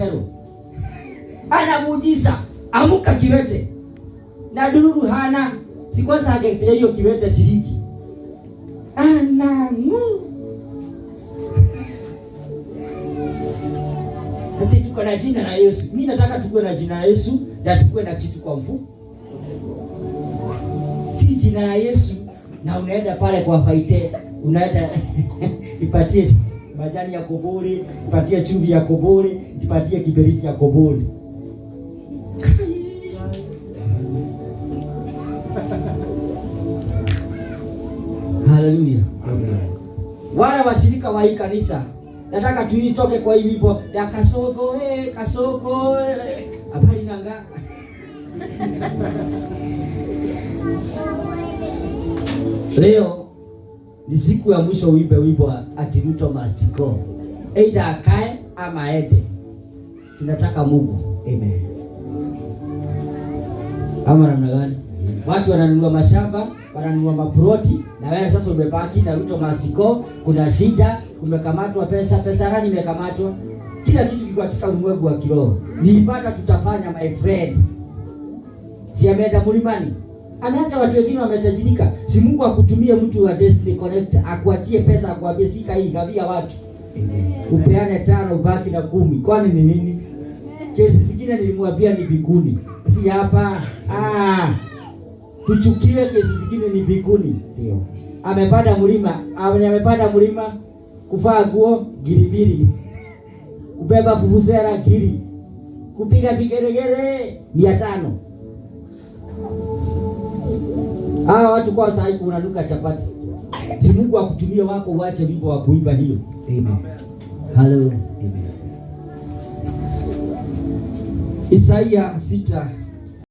Petero. Ana muujiza, amuka kiwete. Na dururu hana, si kwanza angepea hiyo kiwete shilingi. Ati tuko na jina la Yesu. Mimi nataka tukue na jina la Yesu na tukue na kitu kwa mfuko. Si jina la Yesu na unaenda pale kwa faite, unaenda ipatie majani ya kobori, ipatie chumvi ya kobori, ipatie kiberiti ya kobori. Haleluya. Amen. Wale washirika wa hii kanisa, nataka tuitoke kwa hii wimbo ya kasoko kasoko habari nanga. Leo ni siku ya mwisho uimbe wimbo ati Ruto must go. Either akae ama aende. Tunataka Mungu. Amen. Ama namna gani? Watu wananunua mashamba, wananunua maploti, na wewe sasa umebaki na Ruto must go. Kuna shida, kumekamatwa pesa rani imekamatwa. Kila kitu kiko katika ulimwengu wa kiroho. Niipata tutafanya my friend. Si ameenda mlimani? Ameacha watu wengine wametajirika. Si Mungu akutumie mtu wa Destiny Connect, akuachie pesa, akuambie sika hii gawia watu. Upeane 5 ubaki na 10. Kwani ni nini? Kesi zingine nilimwambia ni biguni. Si hapa. Tuchukiwe kesi zingine ni biguni. Ndio. Amepanda mlima kuvaa nguo giribiri. Kubeba fufuzera giri. Kupiga vigeregere 500. Watu kwa sasa hivi unanuka chapati. Si Mungu akutumie wako uache wimbo wa kuimba hiyo. Amen. Hallelujah. Amen. Isaia 6